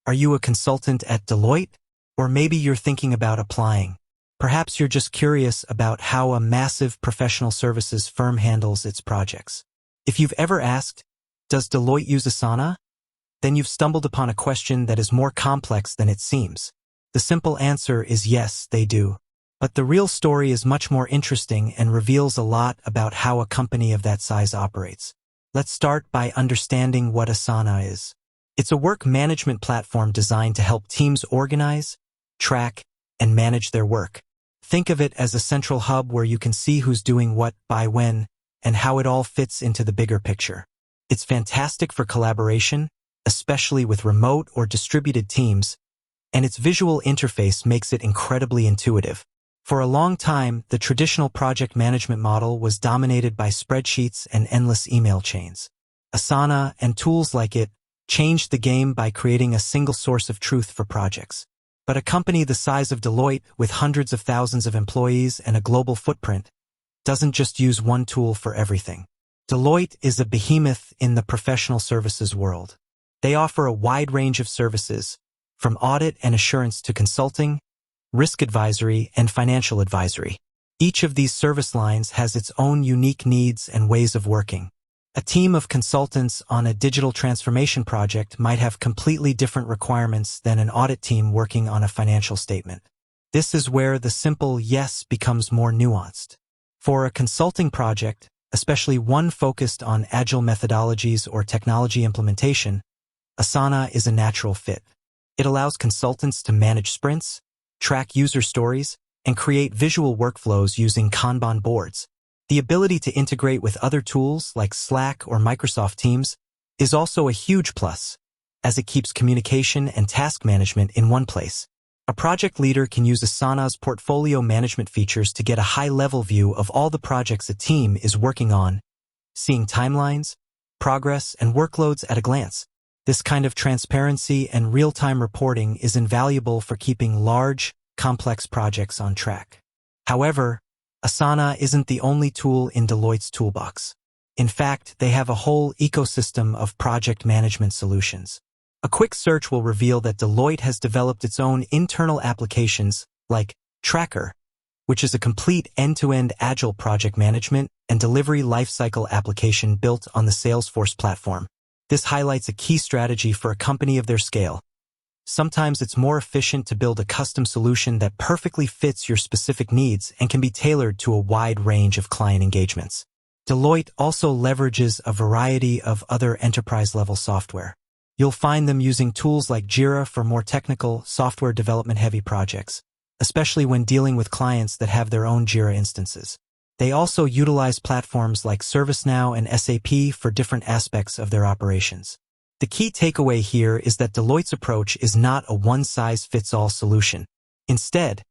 Are you a consultant at Deloitte? Or maybe you're thinking about applying. Perhaps you're just curious about how a massive professional services firm handles its projects. If you've ever asked, does Deloitte use Asana? Then you've stumbled upon a question that is more complex than it seems. The simple answer is yes, they do. But the real story is much more interesting and reveals a lot about how a company of that size operates. Let's start by understanding what Asana is. It's a work management platform designed to help teams organize, track, and manage their work. Think of it as a central hub where you can see who's doing what, by when, and how it all fits into the bigger picture. It's fantastic for collaboration, especially with remote or distributed teams, and its visual interface makes it incredibly intuitive. For a long time, the traditional project management model was dominated by spreadsheets and endless email chains. Asana and tools like it changed the game by creating a single source of truth for projects. But a company the size of Deloitte, with hundreds of thousands of employees and a global footprint, doesn't just use one tool for everything. Deloitte is a behemoth in the professional services world. They offer a wide range of services, from audit and assurance to consulting, risk advisory, and financial advisory. Each of these service lines has its own unique needs and ways of working. A team of consultants on a digital transformation project might have completely different requirements than an audit team working on a financial statement. This is where the simple yes becomes more nuanced. For a consulting project, especially one focused on agile methodologies or technology implementation, Asana is a natural fit. It allows consultants to manage sprints, track user stories, and create visual workflows using Kanban boards. The ability to integrate with other tools like Slack or Microsoft Teams is also a huge plus, as it keeps communication and task management in one place. A project leader can use Asana's portfolio management features to get a high-level view of all the projects a team is working on, seeing timelines, progress, and workloads at a glance. This kind of transparency and real-time reporting is invaluable for keeping large, complex projects on track. However, Asana isn't the only tool in Deloitte's toolbox. In fact, they have a whole ecosystem of project management solutions. A quick search will reveal that Deloitte has developed its own internal applications, like Tracker, which is a complete end-to-end agile project management and delivery lifecycle application built on the Salesforce platform. This highlights a key strategy for a company of their scale. Sometimes it's more efficient to build a custom solution that perfectly fits your specific needs and can be tailored to a wide range of client engagements. Deloitte also leverages a variety of other enterprise-level software. You'll find them using tools like Jira for more technical, software development-heavy projects, especially when dealing with clients that have their own Jira instances. They also utilize platforms like ServiceNow and SAP for different aspects of their operations. The key takeaway here is that Deloitte's approach is not a one-size-fits-all solution. Instead,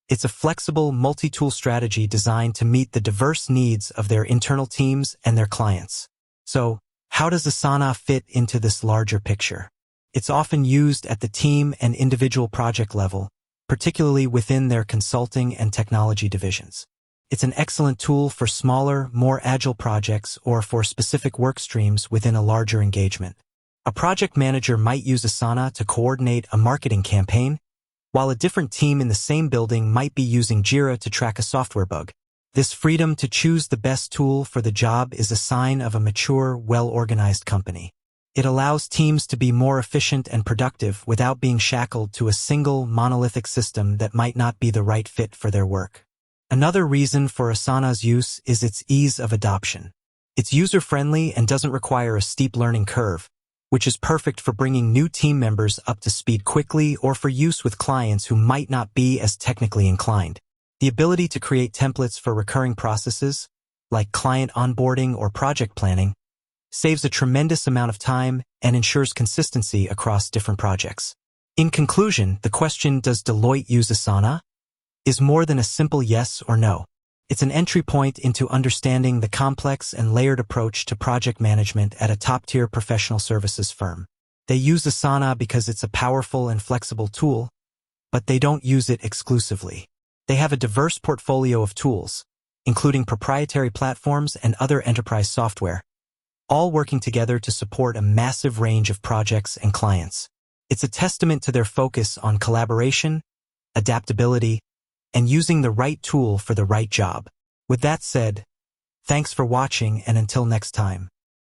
it's a flexible, multi-tool strategy designed to meet the diverse needs of their internal teams and their clients. So, how does Asana fit into this larger picture? It's often used at the team and individual project level, particularly within their consulting and technology divisions. It's an excellent tool for smaller, more agile projects or for specific work streams within a larger engagement. A project manager might use Asana to coordinate a marketing campaign, while a different team in the same building might be using Jira to track a software bug. This freedom to choose the best tool for the job is a sign of a mature, well-organized company. It allows teams to be more efficient and productive without being shackled to a single, monolithic system that might not be the right fit for their work. Another reason for Asana's use is its ease of adoption. It's user-friendly and doesn't require a steep learning curve, which is perfect for bringing new team members up to speed quickly or for use with clients who might not be as technically inclined. The ability to create templates for recurring processes, like client onboarding or project planning, saves a tremendous amount of time and ensures consistency across different projects. In conclusion, the question, does Deloitte use Asana, is more than a simple yes or no. It's an entry point into understanding the complex and layered approach to project management at a top-tier professional services firm. They use Asana because it's a powerful and flexible tool, but they don't use it exclusively. They have a diverse portfolio of tools, including proprietary platforms and other enterprise software, all working together to support a massive range of projects and clients. It's a testament to their focus on collaboration, adaptability, and using the right tool for the right job. With that said, thanks for watching, and until next time.